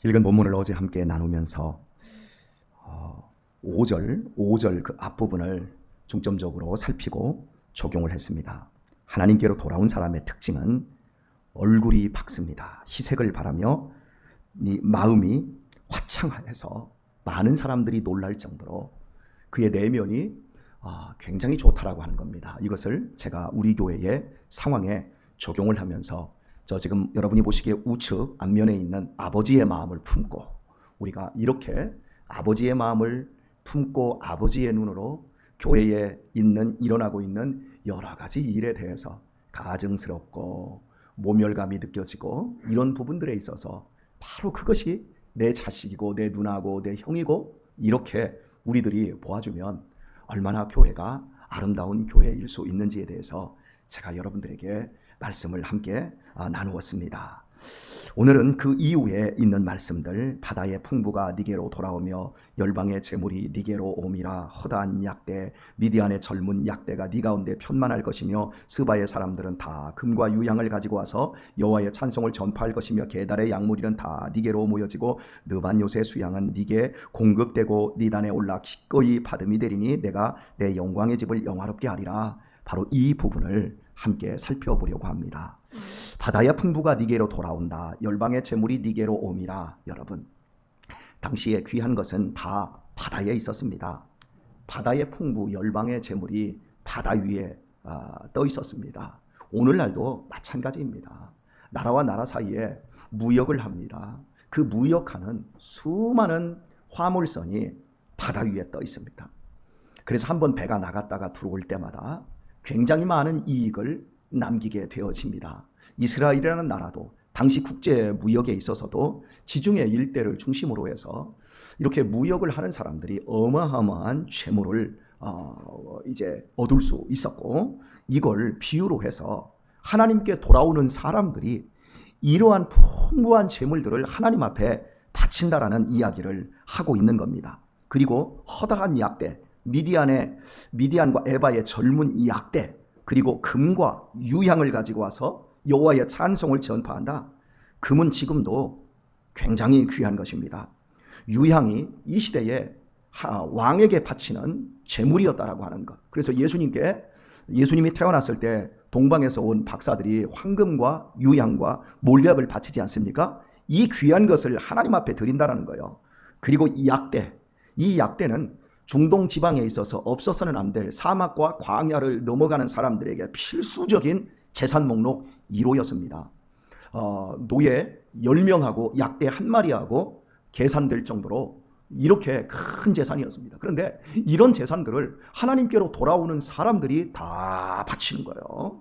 읽은 본문을 어제 함께 나누면서 5절 그 앞부분을 중점적으로 살피고 적용을 했습니다. 하나님께로 돌아온 사람의 특징은 얼굴이 밝습니다. 희색을 바라며 이 마음이 화창해서 많은 사람들이 놀랄 정도로 그의 내면이 굉장히 좋다라고 하는 겁니다. 이것을 제가 우리 교회의 상황에 적용을 하면서 저 지금 여러분이 보시기에 우측 앞면에 있는 아버지의 마음을 품고 우리가 이렇게 아버지의 마음을 품고 아버지의 눈으로 교회에 일어나고 있는 여러 가지 일에 대해서 가증스럽고 모멸감이 느껴지고 이런 부분들에 있어서 바로 그것이 내 자식이고 내 누나고 내 형이고 이렇게 우리들이 보아주면 얼마나 교회가 아름다운 교회일 수 있는지에 대해서 제가 여러분들에게 말씀을 함께 나누었습니다. 오늘은 그 이후에 있는 말씀들, 바다의 풍부가 니게로 돌아오며 열방의 재물이 니게로 오미라. 허다한 약대 미디안의 젊은 약대가 니 가운데 편만할 것이며 스바의 사람들은 다 금과 유향을 가지고 와서 여호와의 찬송을 전파할 것이며 게달의 약물이는 다 니게로 모여지고 느반요새 수양은 니게 공급되고 니단에 올라 기꺼이 받음이 되리니 내가 내 영광의 집을 영화롭게 하리라. 바로 이 부분을 함께 살펴보려고 합니다. 바다의 풍부가 니게로 돌아온다. 열방의 재물이 니게로 옴이라. 여러분, 당시에 귀한 것은 다 바다에 있었습니다. 바다의 풍부, 열방의 재물이 바다 위에 떠 있었습니다. 오늘날도 마찬가지입니다. 나라와 나라 사이에 무역을 합니다. 그 무역하는 수많은 화물선이 바다 위에 떠 있습니다. 그래서 한번 배가 나갔다가 들어올 때마다 굉장히 많은 이익을 남기게 되어집니다. 이스라엘이라는 나라도 당시 국제 무역에 있어서도 지중해 일대를 중심으로 해서 이렇게 무역을 하는 사람들이 어마어마한 재물을 이제 얻을 수 있었고, 이걸 비유로 해서 하나님께 돌아오는 사람들이 이러한 풍부한 재물들을 하나님 앞에 바친다라는 이야기를 하고 있는 겁니다. 그리고 허다한 약대, 미디안과 에바의 젊은 이 약대, 그리고 금과 유향을 가지고 와서 여호와의 찬송을 전파한다. 금은 지금도 굉장히 귀한 것입니다. 유향이 이 시대에 왕에게 바치는 재물이었다라고 하는 것. 그래서 예수님이 태어났을 때 동방에서 온 박사들이 황금과 유향과 몰약을 바치지 않습니까? 이 귀한 것을 하나님 앞에 드린다라는 거예요. 그리고 이 약대는 중동 지방에 있어서 없어서는 안 될 사막과 광야를 넘어가는 사람들에게 필수적인 재산 목록 1호였습니다. 노예 10명하고 약대 1마리하고 계산될 정도로 이렇게 큰 재산이었습니다. 그런데 이런 재산들을 하나님께로 돌아오는 사람들이 다 바치는 거예요.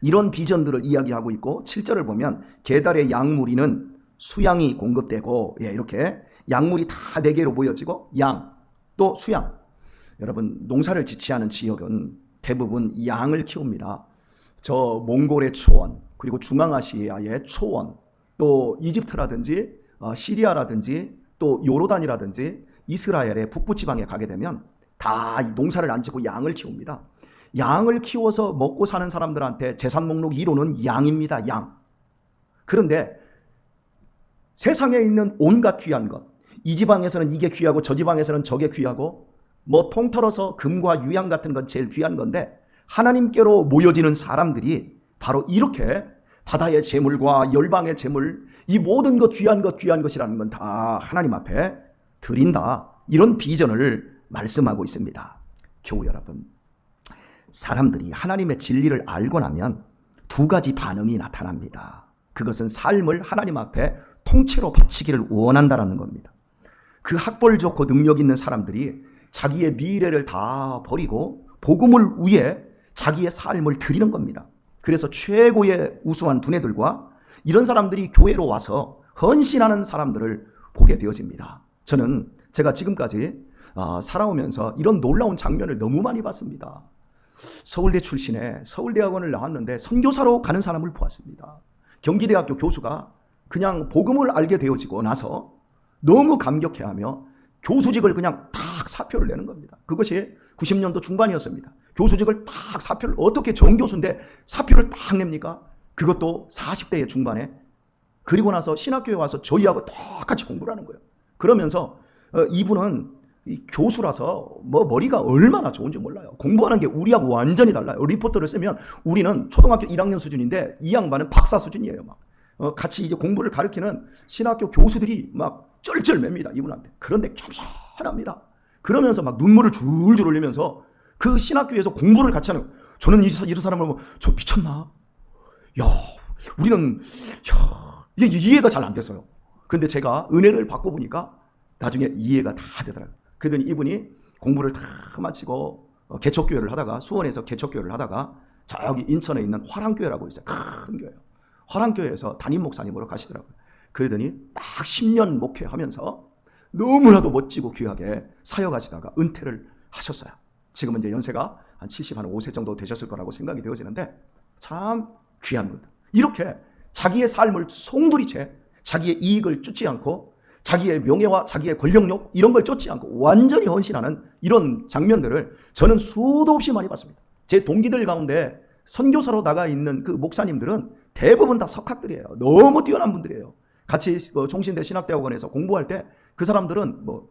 이런 비전들을 이야기하고 있고 7절을 보면 게달의 양무리는 수양이 공급되고, 이렇게 양물이 다 4개로 모여지고 양 또 수양. 여러분, 농사를 지치하는 지역은 대부분 양을 키웁니다. 저 몽골의 초원, 그리고 중앙아시아의 초원, 또 이집트라든지 시리아라든지 또 요르단이라든지 이스라엘의 북부 지방에 가게 되면 다 농사를 안 짓고 양을 키웁니다. 양을 키워서 먹고 사는 사람들한테 재산 목록 1호는 양입니다. 양. 그런데 세상에 있는 온갖 귀한 것, 이 지방에서는 이게 귀하고 저 지방에서는 저게 귀하고, 뭐 통틀어서 금과 유향 같은 건 제일 귀한 건데, 하나님께로 모여지는 사람들이 바로 이렇게 바다의 재물과 열방의 재물, 이 모든 것 귀한 것이라는 건 다 하나님 앞에 드린다. 이런 비전을 말씀하고 있습니다. 교우 여러분, 사람들이 하나님의 진리를 알고 나면 2가지 반응이 나타납니다. 그것은 삶을 하나님 앞에 통째로 바치기를 원한다는 겁니다. 그 학벌 좋고 능력 있는 사람들이 자기의 미래를 다 버리고 복음을 위해 자기의 삶을 드리는 겁니다. 그래서 최고의 우수한 두뇌들과 이런 사람들이 교회로 와서 헌신하는 사람들을 보게 되어집니다. 제가 지금까지 살아오면서 이런 놀라운 장면을 너무 많이 봤습니다. 서울대 출신의 서울대학원을 나왔는데 선교사로 가는 사람을 보았습니다. 경기대학교 교수가 그냥 복음을 알게 되어지고 나서 너무 감격해하며 교수직을 그냥 탁 사표를 내는 겁니다. 그것이 90년도 중반이었습니다. 교수직을 딱 사표를, 어떻게 정교수인데 사표를 딱 냅니까? 그것도 40대의 중반에 그리고 나서 신학교에 와서 저희하고 똑같이 공부를 하는 거예요. 그러면서 이분은 이 교수라서 뭐 머리가 얼마나 좋은지 몰라요. 공부하는 게 우리하고 완전히 달라요. 리포트를 쓰면 우리는 초등학교 1학년 수준인데 이 양반은 박사 수준이에요. 막 같이 이제 공부를 가르치는 신학교 교수들이 막 쩔쩔맵니다, 이분한테. 그런데 겸손합니다. 그러면서 막 눈물을 줄줄 흘리면서 그 신학교에서 공부를 같이 하는 거예요. 저는 이런 사람을 보면 저 미쳤나? 야, 우리는 이해가 잘 안 됐어요. 근데 제가 은혜를 받고 보니까 나중에 이해가 다 되더라고요. 그러더니 이분이 공부를 다 마치고 개척교회를 하다가, 수원에서 개척교회를 하다가 저기 인천에 있는 화랑교회라고 있어요. 큰 교회예요. 화랑교회에서 담임 목사님으로 가시더라고요. 그러더니 딱 10년 목회하면서 너무나도 멋지고 귀하게 사역하시다가 은퇴를 하셨어요. 지금은 이제 연세가 한 75세 정도 되셨을 거라고 생각이 되어지는데 참 귀한 분들. 이렇게 자기의 삶을 송두리째 자기의 이익을 쫓지 않고 자기의 명예와 자기의 권력욕 이런 걸 쫓지 않고 완전히 헌신하는 이런 장면들을 저는 수도 없이 많이 봤습니다. 제 동기들 가운데 선교사로 나가 있는 그 목사님들은 대부분 다 석학들이에요. 너무 뛰어난 분들이에요. 같이 종신대 신학대학원에서 공부할 때 그 사람들은 뭐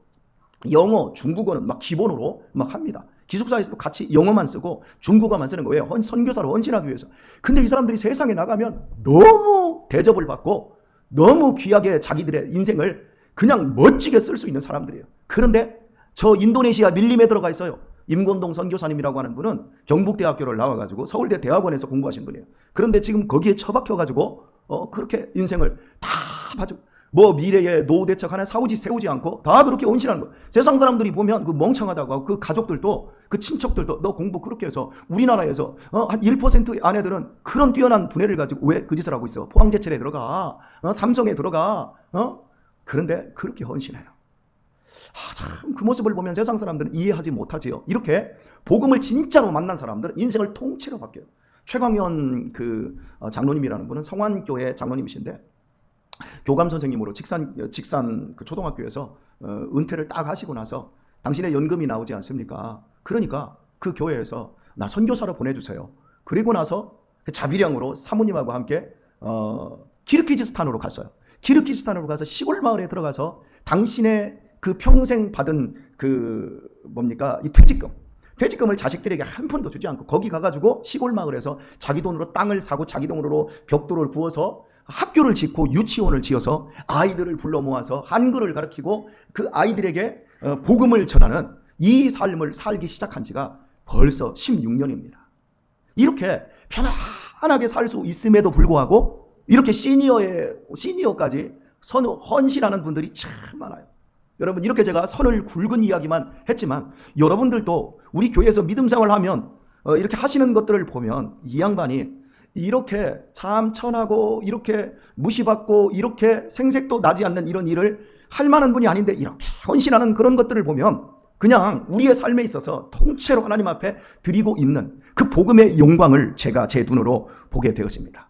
영어, 중국어는 막 기본으로 막 합니다. 기숙사에서도 같이 영어만 쓰고 중국어만 쓰는 거예요. 선교사로 헌신하기 위해서. 근데 이 사람들이 세상에 나가면 너무 대접을 받고 너무 귀하게 자기들의 인생을 그냥 멋지게 쓸 수 있는 사람들이에요. 그런데 저 인도네시아 밀림에 들어가 있어요. 임권동 선교사님이라고 하는 분은 경북대학교를 나와가지고 서울대 대학원에서 공부하신 분이에요. 그런데 지금 거기에 처박혀가지고 그렇게 인생을 다 봐주고 뭐 미래의 노후 대책 하나 세우지 않고 다 그렇게 헌신하는 거예요. 세상 사람들이 보면 그 멍청하다고 하고 그 가족들도 그 친척들도 너 공부 그렇게 해서 우리나라에서 한 1%의 아내들은 그런 뛰어난 두뇌를 가지고 왜 그 짓을 하고 있어? 포항제철에 들어가, 삼성에 들어가, 그런데 그렇게 헌신해요. 참 그 모습을 보면 세상 사람들은 이해하지 못하지요. 이렇게 복음을 진짜로 만난 사람들은 인생을 통째로 바뀌어요. 최광현 그 장로님이라는 분은 성환교회 장로님이신데 교감 선생님으로 직산 그 초등학교에서 은퇴를 딱 하시고 나서 당신의 연금이 나오지 않습니까? 그러니까 그 교회에서 나 선교사로 보내주세요. 그리고 나서 자비량으로 사모님하고 함께 키르기즈스탄으로 갔어요. 키르기즈스탄으로 가서 시골 마을에 들어가서 당신의 그 평생 받은 그 뭡니까 이 퇴직금을 자식들에게 한 푼도 주지 않고 거기 가가지고 시골 마을에서 자기 돈으로 땅을 사고 자기 돈으로 벽돌을 부어서 학교를 짓고 유치원을 지어서 아이들을 불러 모아서 한글을 가르치고 그 아이들에게 복음을 전하는 이 삶을 살기 시작한 지가 벌써 16년입니다. 이렇게 편안하게 살 수 있음에도 불구하고 이렇게 시니어까지 헌신하는 분들이 참 많아요. 여러분 이렇게 제가 선을 굵은 이야기만 했지만 여러분들도 우리 교회에서 믿음 생활하면 이렇게 하시는 것들을 보면 이 양반이 이렇게 참 천하고 이렇게 무시받고 이렇게 생색도 나지 않는 이런 일을 할 만한 분이 아닌데 이렇게 헌신하는 그런 것들을 보면 그냥 우리의 삶에 있어서 통째로 하나님 앞에 드리고 있는 그 복음의 영광을 제가 제 눈으로 보게 되었습니다.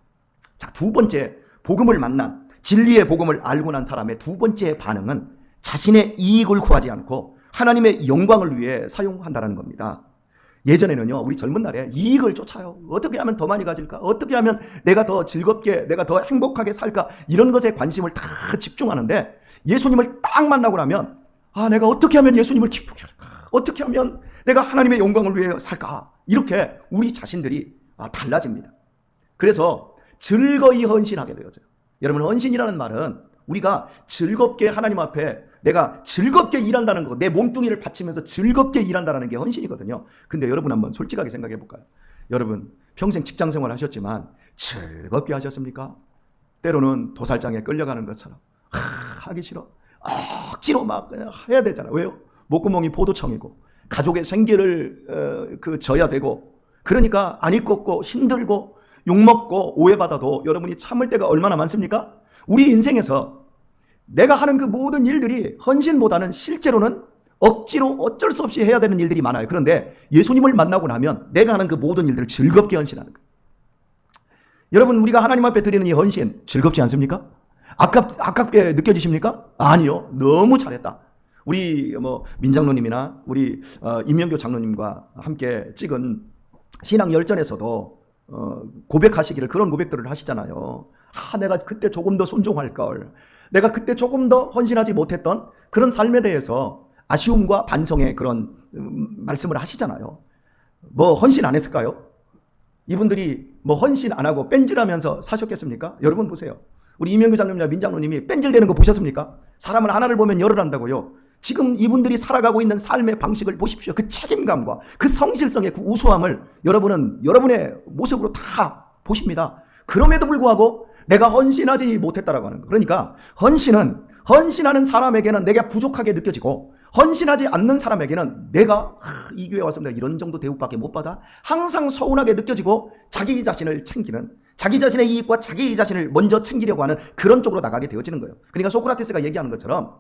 자, 두 번째 복음을 만난 진리의 복음을 알고 난 사람의 두 번째 반응은 자신의 이익을 구하지 않고 하나님의 영광을 위해 사용한다는 겁니다. 예전에는요, 우리 젊은 날에 이익을 쫓아요. 어떻게 하면 더 많이 가질까? 어떻게 하면 내가 더 즐겁게, 내가 더 행복하게 살까? 이런 것에 관심을 다 집중하는데 예수님을 딱 만나고 나면 내가 어떻게 하면 예수님을 기쁘게 할까? 어떻게 하면 내가 하나님의 영광을 위해 살까? 이렇게 우리 자신들이 달라집니다. 그래서 즐거이 헌신하게 되어져요. 여러분 헌신이라는 말은 우리가 즐겁게 하나님 앞에 내가 즐겁게 일한다는 거, 내 몸뚱이를 바치면서 즐겁게 일한다는 게 헌신이거든요. 근데 여러분 한번 솔직하게 생각해 볼까요? 여러분 평생 직장 생활 하셨지만 즐겁게 하셨습니까? 때로는 도살장에 끌려가는 것처럼 하기 싫어. 억지로 막 해야 되잖아. 왜요? 목구멍이 포도청이고 가족의 생계를 져야 되고 그러니까 안 입고 힘들고 욕먹고 오해받아도 여러분이 참을 때가 얼마나 많습니까? 우리 인생에서 내가 하는 그 모든 일들이 헌신보다는 실제로는 억지로 어쩔 수 없이 해야 되는 일들이 많아요. 그런데 예수님을 만나고 나면 내가 하는 그 모든 일들을 즐겁게 헌신하는 거예요. 여러분 우리가 하나님 앞에 드리는 이 헌신 즐겁지 않습니까? 아깝게 느껴지십니까? 아니요. 너무 잘했다. 우리 민장로님이나 우리 임명교 장로님과 함께 찍은 신앙 열전에서도 고백하시기를 그런 고백들을 하시잖아요. 내가 그때 조금 더 순종할 걸. 내가 그때 조금 더 헌신하지 못했던 그런 삶에 대해서 아쉬움과 반성의 그런 말씀을 하시잖아요. 뭐 헌신 안 했을까요? 이분들이 뭐 헌신 안 하고 뺀질하면서 사셨겠습니까? 여러분 보세요. 우리 이명규 장로님과 민장로님이 뺀질대는 거 보셨습니까? 사람은 하나를 보면 열을 한다고요. 지금 이분들이 살아가고 있는 삶의 방식을 보십시오. 그 책임감과 그 성실성의 그 우수함을 여러분은 여러분의 모습으로 다 보십니다. 그럼에도 불구하고 내가 헌신하지 못했다라고 하는 거. 그러니까 헌신하는 사람에게는 내가 부족하게 느껴지고 헌신하지 않는 사람에게는 내가 이 교회 와서 내가 이런 정도 대우밖에 못 받아? 항상 서운하게 느껴지고 자기 자신을 챙기는, 자기 자신의 이익과 자기 자신을 먼저 챙기려고 하는 그런 쪽으로 나가게 되어지는 거예요. 그러니까 소크라테스가 얘기하는 것처럼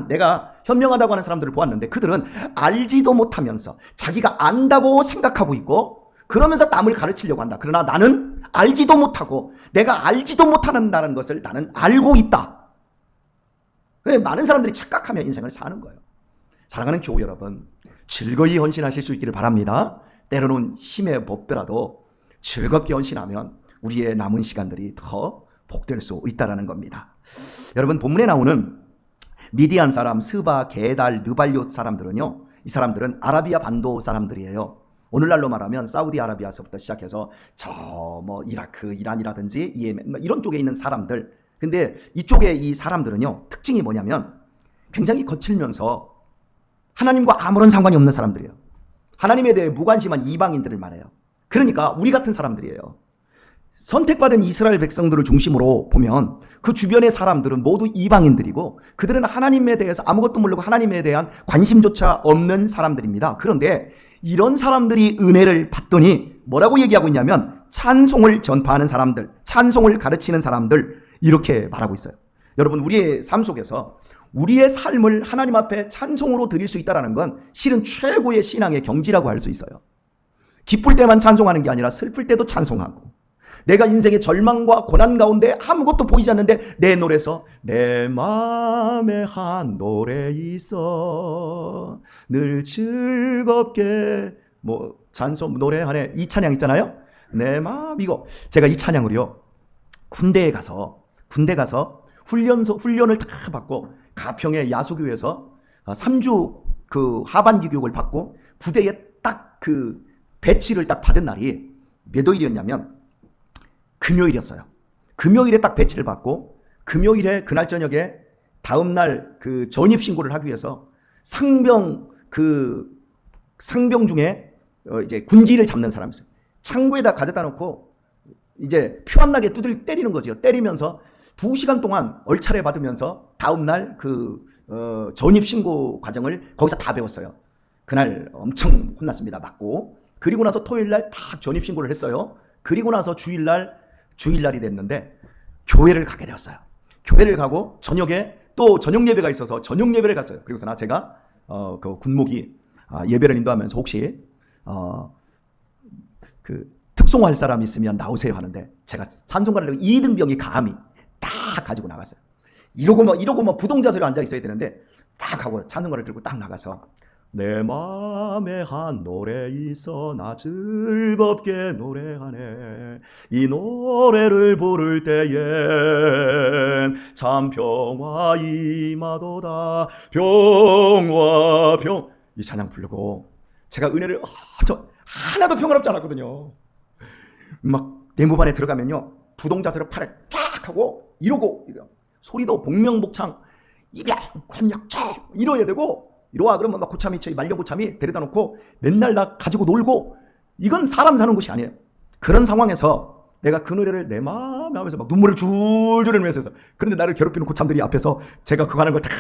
내가 현명하다고 하는 사람들을 보았는데 그들은 알지도 못하면서 자기가 안다고 생각하고 있고 그러면서 남을 가르치려고 한다. 그러나 나는 알지도 못하고 내가 알지도 못한다는 것을 나는 알고 있다. 많은 사람들이 착각하며 인생을 사는 거예요. 사랑하는 교우 여러분, 즐거이 헌신하실 수 있기를 바랍니다. 때로는 힘에 법더라도 즐겁게 헌신하면 우리의 남은 시간들이 더 복될 수 있다는 겁니다. 여러분, 본문에 나오는 미디안 사람, 스바, 게달, 느발료 사람들은요, 이 사람들은 아라비아 반도 사람들이에요. 오늘날로 말하면 사우디아라비아서부터 시작해서 이라크, 이란이라든지 예멘 이런 쪽에 있는 사람들. 근데 이쪽에 이 사람들은요, 특징이 뭐냐면 굉장히 거칠면서 하나님과 아무런 상관이 없는 사람들이에요. 하나님에 대해 무관심한 이방인들을 말해요. 그러니까 우리 같은 사람들이에요. 선택받은 이스라엘 백성들을 중심으로 보면 그 주변의 사람들은 모두 이방인들이고 그들은 하나님에 대해서 아무것도 모르고 하나님에 대한 관심조차 없는 사람들입니다. 그런데 이런 사람들이 은혜를 받더니 뭐라고 얘기하고 있냐면 찬송을 전파하는 사람들, 찬송을 가르치는 사람들, 이렇게 말하고 있어요. 여러분, 우리의 삶 속에서 우리의 삶을 하나님 앞에 찬송으로 드릴 수 있다는 건 실은 최고의 신앙의 경지라고 할 수 있어요. 기쁠 때만 찬송하는 게 아니라 슬플 때도 찬송하고, 내가 인생의 절망과 고난 가운데 아무것도 보이지 않는데 내 노래에서 내 마음에 한 노래 있어 늘 즐겁게 찬송 노래하네, 이 찬양 있잖아요. 내 마음, 이거 제가 이 찬양을요 군대에 가서 훈련을 다 받고 가평의 야소교에서 3주 그 하반기 교육을 받고 부대에 딱 그 배치를 딱 받은 날이 몇 월이었냐면 금요일이었어요. 금요일에 딱 배치를 받고 금요일에 그날 저녁에 다음날 그 전입 신고를 하기 위해서 상병 중에 이제 군기를 잡는 사람이 있어요. 창고에다 가져다 놓고 이제 표 안 나게 두들 때리는 거죠. 때리면서 2시간 동안 얼차례 받으면서 다음날 전입 신고 과정을 거기서 다 배웠어요. 그날 엄청 혼났습니다. 맞고. 그리고 나서 토요일날 딱 전입 신고를 했어요. 그리고 나서 주일날이 됐는데 교회를 가게 되었어요. 교회를 가고 저녁에 또 저녁 예배가 있어서 저녁 예배를 갔어요. 그리고서 제가 그 군목이 예배를 인도하면서 혹시 그 특송할 사람 있으면 나오세요 하는데 제가 찬송가를 2등병이 감히 딱 가지고 나갔어요. 이러고 부동자석에 앉아 있어야 되는데 딱 하고 찬송가를 들고 딱 나가서 내 마음에 한 노래 있어 나 즐겁게 노래하네 이 노래를 부를 때엔 참 평화 임하도다 평화 이 찬양 부르고 제가 은혜를 하나도 평화롭지 않았거든요. 막 내무반에 들어가면요 부동자세로 팔을 쫙 하고 이러고 소리도 복명복창 입양 관역처 이러야 되고 이러와 그러면 막 고참이 말려 고참이 데려다 놓고 맨날 나 가지고 놀고 이건 사람 사는 곳이 아니에요. 그런 상황에서 내가 그 노래를 내 마음에 하면서 막 눈물을 줄줄 흘리면서 그런데 나를 괴롭히는 고참들이 앞에서 제가 그거 하는 걸 다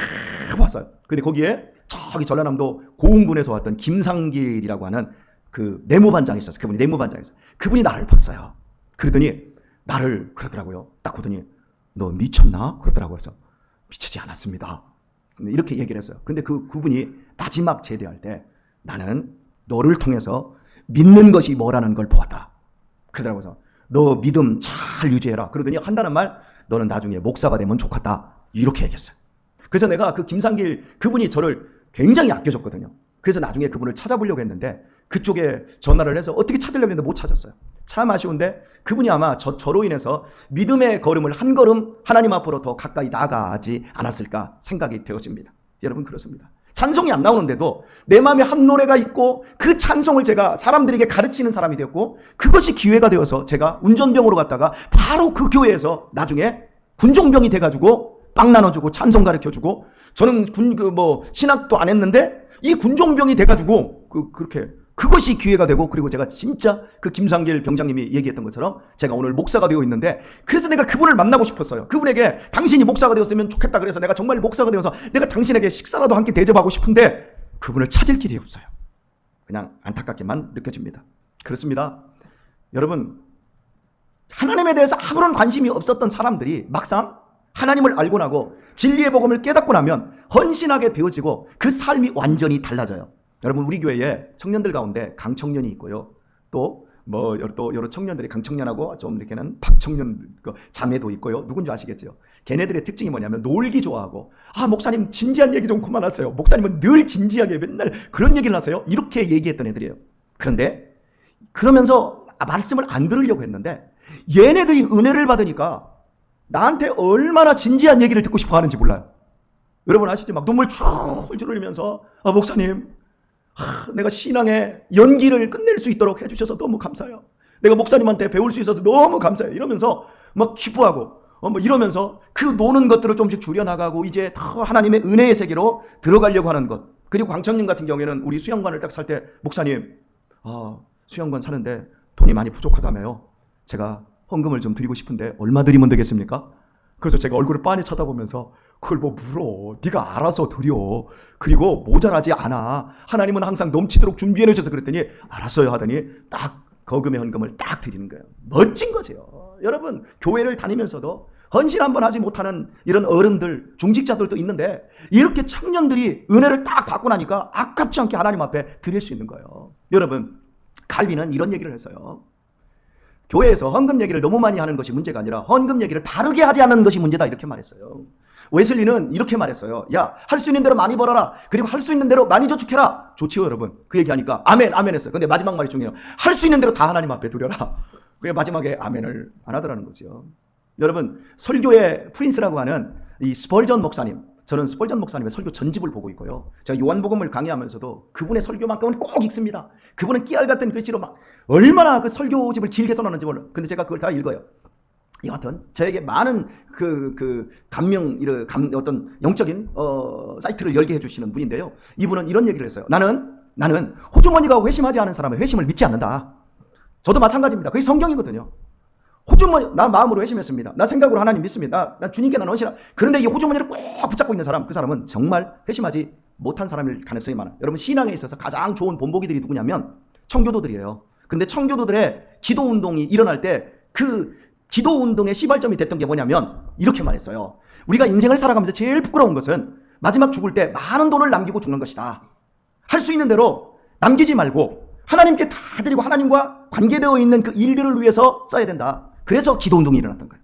봤어요. 근데 거기에 저기 전라남도 고흥군에서 왔던 김상길이라고 하는 그 내무반장이 있었어요. 그분이 내무반장이었어요. 그분이 나를 봤어요. 그러더니 나를 그러더라고요. 딱 보더니 너 미쳤나? 그러더라고요. 그래서 미치지 않았습니다. 이렇게 얘기를 했어요. 근데 그분이 마지막 제대할 때 나는 너를 통해서 믿는 것이 뭐라는 걸 보았다. 그러더라고요. 그래서 너 믿음 잘 유지해라. 그러더니 한다는 말 너는 나중에 목사가 되면 좋겠다. 이렇게 얘기했어요. 그래서 내가 그 김상길 그분이 저를 굉장히 아껴줬거든요. 그래서 나중에 그분을 찾아보려고 했는데 그쪽에 전화를 해서 어떻게 찾으려고 했는데 못 찾았어요. 참 아쉬운데 그분이 아마 저로 인해서 믿음의 걸음을 한 걸음 하나님 앞으로 더 가까이 나아가지 않았을까 생각이 되어집니다. 여러분, 그렇습니다. 찬송이 안 나오는데도 내 마음에 한 노래가 있고 그 찬송을 제가 사람들에게 가르치는 사람이 되었고, 그것이 기회가 되어서 제가 운전병으로 갔다가 바로 그 교회에서 나중에 군종병이 돼가지고 빵 나눠주고 찬송 가르쳐주고, 저는 신학도 안 했는데 이 군종병이 돼가지고 그것이 기회가 되고, 그리고 제가 진짜 그 김상길 병장님이 얘기했던 것처럼 제가 오늘 목사가 되어 있는데, 그래서 내가 그분을 만나고 싶었어요. 그분에게 당신이 목사가 되었으면 좋겠다 그래서 내가 정말 목사가 되어서 내가 당신에게 식사라도 함께 대접하고 싶은데 그분을 찾을 길이 없어요. 그냥 안타깝게만 느껴집니다. 그렇습니다. 여러분, 하나님에 대해서 아무런 관심이 없었던 사람들이 막상 하나님을 알고 나고 진리의 복음을 깨닫고 나면 헌신하게 되어지고 그 삶이 완전히 달라져요. 여러분, 우리 교회에 청년들 가운데 강청년이 있고요. 또 여러 청년들이 강청년하고 좀 이렇게는 박청년 자매도 있고요. 누군지 아시겠죠? 걔네들의 특징이 뭐냐면 놀기 좋아하고, 목사님 진지한 얘기 좀 그만하세요. 목사님은 늘 진지하게 맨날 그런 얘기를 하세요. 이렇게 얘기했던 애들이에요. 그런데 그러면서 말씀을 안 들으려고 했는데 얘네들이 은혜를 받으니까 나한테 얼마나 진지한 얘기를 듣고 싶어 하는지 몰라요. 여러분 아시죠? 막 눈물 줄줄 흘리면서 목사님, 내가 신앙의 연기를 끝낼 수 있도록 해주셔서 너무 감사해요. 내가 목사님한테 배울 수 있어서 너무 감사해요. 이러면서 막 기뻐하고 이러면서 그 노는 것들을 좀씩 줄여나가고 이제 더 하나님의 은혜의 세계로 들어가려고 하는 것. 그리고 광천님 같은 경우에는 우리 수영관을 딱 살 때, 목사님, 수영관 사는데 돈이 많이 부족하다며요. 제가 헌금을 좀 드리고 싶은데 얼마 드리면 되겠습니까? 그래서 제가 얼굴을 빤히 쳐다보면서, 그걸 물어. 네가 알아서 드려. 그리고 모자라지 않아. 하나님은 항상 넘치도록 준비해 놓으셔서 그랬더니 알았어요 하더니 딱 거금의 헌금을 딱 드리는 거예요. 멋진 거죠. 여러분, 교회를 다니면서도 헌신 한번 하지 못하는 이런 어른들, 중직자들도 있는데 이렇게 청년들이 은혜를 딱 받고 나니까 아깝지 않게 하나님 앞에 드릴 수 있는 거예요. 여러분, 칼빈은 이런 얘기를 했어요. 교회에서 헌금 얘기를 너무 많이 하는 것이 문제가 아니라 헌금 얘기를 바르게 하지 않는 것이 문제다, 이렇게 말했어요. 웨슬리는 이렇게 말했어요. 야, 할 수 있는 대로 많이 벌어라. 그리고 할 수 있는 대로 많이 저축해라. 좋지요, 여러분. 그 얘기하니까 아멘, 아멘 했어요. 근데 마지막 말이 중요해요. 할 수 있는 대로 다 하나님 앞에 두려라. 그게 마지막에 아멘을 안 하더라는 거죠. 여러분, 설교의 프린스라고 하는 이 스펄전 목사님, 저는 스펄전 목사님의 설교 전집을 보고 있고요. 제가 요한복음을 강의하면서도 그분의 설교만큼은 꼭 읽습니다. 그분은 깨알 같은 글씨로 막 얼마나 그 설교집을 길게 써놨는지 몰라요. 근데 제가 그걸 다 읽어요. 여하튼 저에게 많은 감명, 어떤 영적인 사이트를 열게 해주시는 분인데요. 이분은 이런 얘기를 했어요. 나는 호주머니가 회심하지 않은 사람의 회심을 믿지 않는다. 저도 마찬가지입니다. 그게 성경이거든요. 호주머니, 나 마음으로 회심했습니다. 나 생각으로 하나님 믿습니다. 나 주님께 나는 헌신하. 그런데 이 호주머니를 꼭 붙잡고 있는 사람, 그 사람은 정말 회심하지 못한 사람일 가능성이 많아요. 여러분, 신앙에 있어서 가장 좋은 본보기들이 누구냐면 청교도들이에요. 근데 청교도들의 기도 운동이 일어날 때 그 기도 운동의 시발점이 됐던 게 뭐냐면 이렇게 말했어요. 우리가 인생을 살아가면서 제일 부끄러운 것은 마지막 죽을 때 많은 돈을 남기고 죽는 것이다. 할 수 있는 대로 남기지 말고 하나님께 다 드리고 하나님과 관계되어 있는 그 일들을 위해서 써야 된다. 그래서 기도 운동이 일어났던 거예요.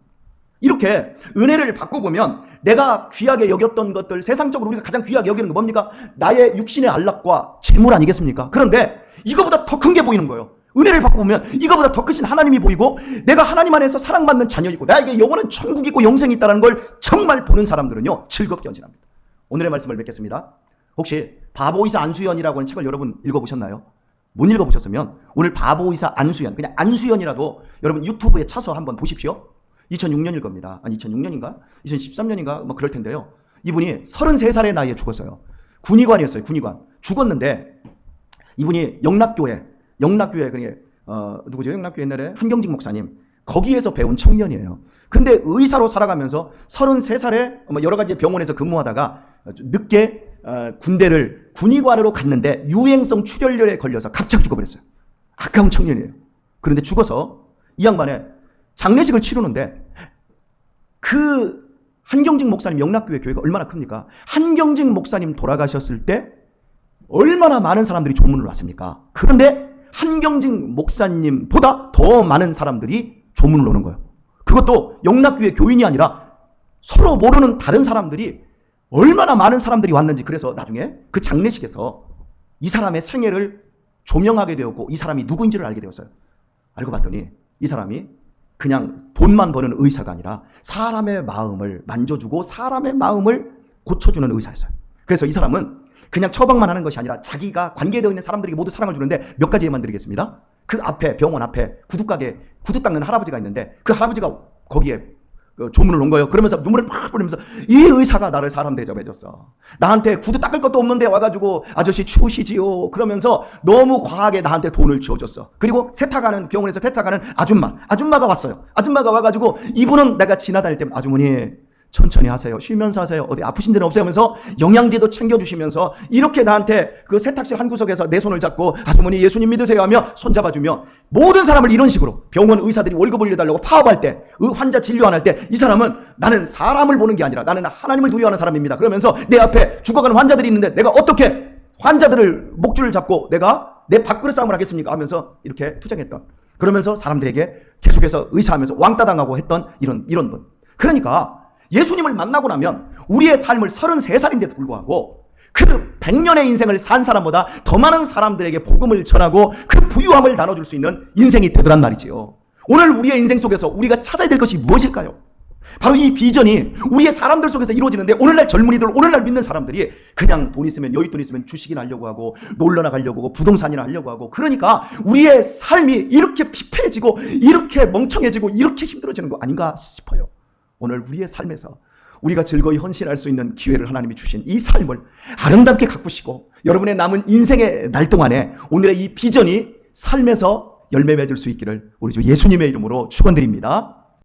이렇게 은혜를 받고 보면 내가 귀하게 여겼던 것들, 세상적으로 우리가 가장 귀하게 여기는 거 뭡니까? 나의 육신의 안락과 재물 아니겠습니까? 그런데 이거보다 더 큰 게 보이는 거예요. 은혜를 받고 보면 이거보다 더 크신 하나님이 보이고, 내가 하나님 안에서 사랑받는 자녀이고 나에게 영원한 천국이 있고 영생이 있다는 걸 정말 보는 사람들은요, 즐겁게 헌신합니다. 오늘의 말씀을 맺겠습니다. 혹시 바보의사 안수연이라고 하는 책을 여러분 읽어보셨나요? 못 읽어보셨으면 오늘 바보의사 안수연, 그냥 안수연이라도 여러분 유튜브에 쳐서 한번 보십시오. 2006년일 겁니다. 아니 2006년인가? 2013년인가? 뭐 그럴 텐데요. 이분이 33살의 나이에 죽었어요. 군의관이었어요. 군의관. 죽었는데 이분이 영락교회 그게 누구죠? 영락교회 옛날에 한경직 목사님, 거기에서 배운 청년이에요. 근데 의사로 살아가면서 33살에 여러 가지 병원에서 근무하다가 늦게 군대를 군의관으로 갔는데 유행성 출혈열에 걸려서 갑자기 죽어버렸어요. 아까운 청년이에요. 그런데 죽어서 이 양반의 장례식을 치르는데, 그 한경직 목사님, 영락교회 교회가 얼마나 큽니까? 한경직 목사님 돌아가셨을 때 얼마나 많은 사람들이 조문을 왔습니까? 그런데 한경직 목사님보다 더 많은 사람들이 조문을 오는 거예요. 그것도 영락교회 교인이 아니라 서로 모르는 다른 사람들이 얼마나 많은 사람들이 왔는지. 그래서 나중에 그 장례식에서 이 사람의 생애를 조명하게 되었고 이 사람이 누구인지를 알게 되었어요. 알고 봤더니 이 사람이 그냥 돈만 버는 의사가 아니라 사람의 마음을 만져주고 사람의 마음을 고쳐주는 의사였어요. 그래서 이 사람은 그냥 처방만 하는 것이 아니라 자기가 관계되어 있는 사람들에게 모두 사랑을 주는데 몇 가지 예만 드리겠습니다. 그 앞에 병원 앞에 구두가게 구두 닦는 할아버지가 있는데 그 할아버지가 거기에 조문을 온 거예요. 그러면서 눈물을 막 흘리면서 이 의사가 나를 사람 대접해줬어. 나한테 구두 닦을 것도 없는데 와가지고 아저씨 추우시지요. 그러면서 너무 과하게 나한테 돈을 쥐어줬어. 그리고 세탁하는 병원에서 세탁하는 아줌마가 왔어요. 아줌마가 와가지고 이분은 내가 지나다닐 때 아주머니 천천히 하세요. 쉬면서 하세요. 어디 아프신 데는 없어요 하면서 영양제도 챙겨주시면서 이렇게 나한테 그 세탁실 한 구석에서 내 손을 잡고 아주머니 예수님 믿으세요 하며 손잡아주며 모든 사람을 이런 식으로 병원 의사들이 월급 올려달라고 파업할 때 환자 진료 안 할 때 이 사람은 나는 사람을 보는 게 아니라 나는 하나님을 두려워하는 사람입니다. 그러면서 내 앞에 죽어가는 환자들이 있는데 내가 어떻게 환자들을 목줄을 잡고 내가 내 밥그릇 싸움을 하겠습니까 하면서 이렇게 투쟁했던 그러면서 사람들에게 계속해서 의사하면서 왕따 당하고 했던 이런 분. 그러니까 예수님을 만나고 나면 우리의 삶을 33살인데도 불구하고 그 100년의 인생을 산 사람보다 더 많은 사람들에게 복음을 전하고 그 부유함을 나눠줄 수 있는 인생이 되더란 말이지요. 오늘 우리의 인생 속에서 우리가 찾아야 될 것이 무엇일까요? 바로 이 비전이 우리의 사람들 속에서 이루어지는데 오늘날 젊은이들, 오늘날 믿는 사람들이 그냥 돈 있으면 여윳돈 있으면 주식이나 하려고 하고 놀러 나가려고 하고 부동산이나 하려고 하고 그러니까 우리의 삶이 이렇게 피폐해지고 이렇게 멍청해지고 이렇게 힘들어지는 거 아닌가 싶어요. 오늘 우리의 삶에서 우리가 즐거이 헌신할 수 있는 기회를 하나님이 주신 이 삶을 아름답게 가꾸시고 여러분의 남은 인생의 날 동안에 오늘의 이 비전이 삶에서 열매 맺을 수 있기를 우리 주 예수님의 이름으로 축원드립니다.